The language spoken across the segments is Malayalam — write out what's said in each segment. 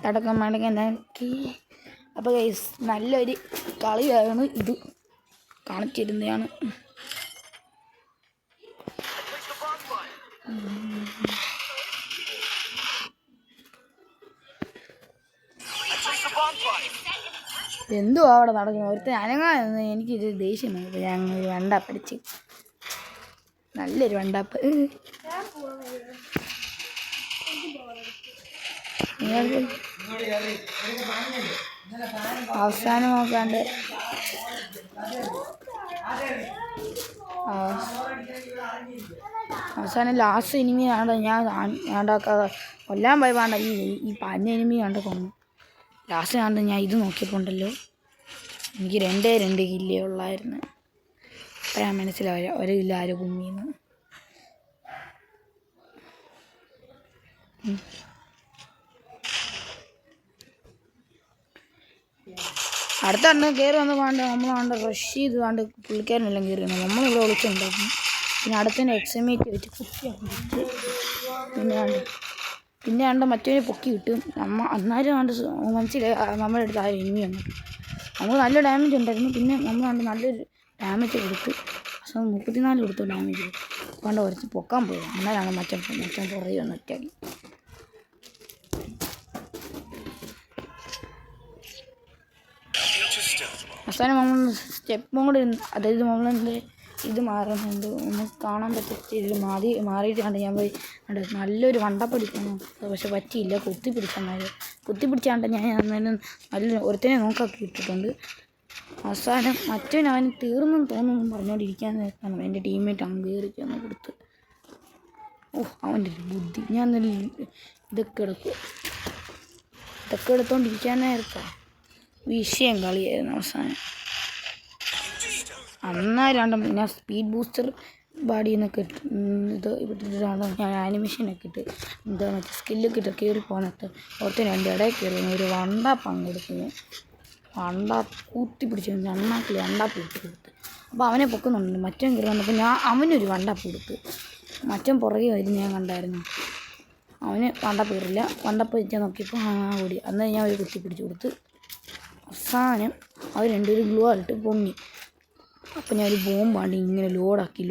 അടക്കം മടക്കം നോക്കി. അപ്പോൾ ഗൈസ് നല്ലൊരു കളിയാണ് ഇത്, കാണിച്ചിരുന്നതാണ്. എന്തുവാ അവിടെ നടക്കുന്നത്? ഒരുത്തൻ അനങ്ങാന്ന് എനിക്കിത് ദേഷ്യം വന്നപ്പോൾ ഞാൻ ഒരു വണ്ടാപ്പടിച്ച്, നല്ലൊരു വണ്ടാപ്പ്. അവസാനം നോക്കാണ്ട് അവസാനം ലാസ്റ്റ് എനിമിയാണ് ഞാൻ ഉണ്ടാക്കാതെ കൊല്ലാൻ പോയി. വേണ്ട ഈ പഞ്ഞ എനിമി കണ്ട് കൊന്നു. ലാസ്റ്റ് കണ്ട് ഞാൻ ഇത് നോക്കിയപ്പോൾ ഉണ്ടല്ലോ, എനിക്ക് 2 കില്ലേ ഉള്ളായിരുന്നു. അപ്പോഴാണ് മനസ്സിലായ ഒരു കില്ല ആരോ കുമ്മിന്ന്. അടുത്ത കണ്ട് കയറി വന്ന് വേണ്ട നമ്മൾ വേണ്ട റഷ് ചെയ്ത് വേണ്ട പുള്ളിക്കാരനെല്ലാം കയറി വന്നു. നമ്മളിവിടെ വിളിച്ചുണ്ടായിരുന്നു. പിന്നെ അടുത്തന്നെ എക്സമേറ്റ് വെച്ച് കുത്തിയാണ്. പിന്നെ കണ്ട് മറ്റവനെ പൊക്കി കിട്ടും. അന്നേരം കണ്ട് മനസ്സിലായി നമ്മുടെ അടുത്ത് ആരും എനിമി വന്നിട്ട്. നമുക്ക് നല്ല ഡാമേജ് ഉണ്ടായിരുന്നു. പിന്നെ നമ്മൾ കണ്ട് നല്ലൊരു ഡാമേജ് കൊടുത്ത് 34 കൊടുത്തു ഡാമേജ്. കൊണ്ട് കുറച്ച് പൊക്കാൻ പോയി. അന്നേരമാണ് മച്ചൻ പുറകെ വന്ന് ഒറ്റയാക്കി. അവസാനം നമ്മൾ സ്റ്റെപ്പും കൂടെ, അതായത് നമ്മളെന്ത് ഇത് മാറുന്നുണ്ട്, നമുക്ക് കാണാൻ പറ്റില്ല. മാറിയിട്ട് കണ്ട് ഞാൻ പോയി നല്ലൊരു വണ്ടപ്പടിക്കുന്നു. പക്ഷെ പറ്റിയില്ല. കുത്തിപ്പിടിച്ചാണ്ട് ഞാൻ അന്നേരം നല്ല ഒരുത്തനെ നോക്കാക്കി ഇട്ടിട്ടുണ്ട്. അവസാനം മറ്റവൻ അവന് തീർന്നെന്ന് തോന്നുന്നു പറഞ്ഞുകൊണ്ടിരിക്കാൻ നേരത്താണ് എൻ്റെ ടീമേറ്റ് അങ്ങ് കയറിക്ക് ഒന്ന് കൊടുത്ത്. അവൻ്റെ ഒരു ബുദ്ധി. ഞാൻ ഇതൊക്കെ എടുത്തോണ്ടിരിക്കാൻ നേരത്താണ് വിഷയം കളിയായിരുന്നു. അവസാനം അന്നേരം പിന്നെ സ്പീഡ് ബൂസ്റ്റർ ബാഡിയിൽ നിന്നൊക്കെ ഇത് ഇട്ടിട്ടാണ് ഞാൻ ആനിമേഷനൊക്കെ ഇട്ട് മറ്റേ സ്കില്ലൊക്കെ ഇട്ട് കയറി പോകുന്നത്. ഓർത്ത് 2 ഇടയിൽ കയറി ഒരു വണ്ട പങ്കെടുക്കുന്നു. വണ്ട കൂത്തിപ്പിടിച്ച് അണ്ണാക്കിൽ വണ്ടാപ്പ് ഇട്ട് കൊടുത്ത്. അപ്പോൾ അവനെ പൊക്കുന്നുണ്ട്. മറ്റവൻ കയറി വന്നപ്പോൾ അവനൊരു വണ്ടാപ്പ് കൊടുത്ത്. മറ്റവൻ പുറകെ വരുന്ന ഞാൻ കണ്ടായിരുന്നു. അവന് വണ്ടപ്പ് കയറില്ല. വണ്ടപ്പ് വെച്ചാൽ നോക്കിയപ്പോൾ ഓടി. അന്നേരം ഞാൻ ഒരു കുത്തിപ്പിടിച്ച് കൊടുത്ത്. അവസാനം അവർ 2 ഗ്ലൂ ആയിട്ട് പൊങ്ങി. അപ്പം ഞാൻ ഒരു ബോംബാണ്ട് ഇങ്ങനെ ലോഡാക്കി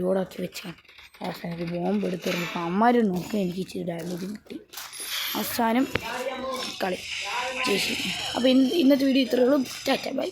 വെച്ചാണ്. അവസാനം ഒരു ബോംബ് എടുത്തിരുന്നപ്പോൾ അമ്മമാർ നോക്കി എനിക്ക് ഇച്ചിരി ഡാമേജ് കിട്ടി. അവസാനം കളി ജയിച്ചു. അപ്പോൾ ഇന്നത്തെ വീഡിയോ ഇത്രയേ ഉള്ളൂ. ടാറ്റ ബൈ.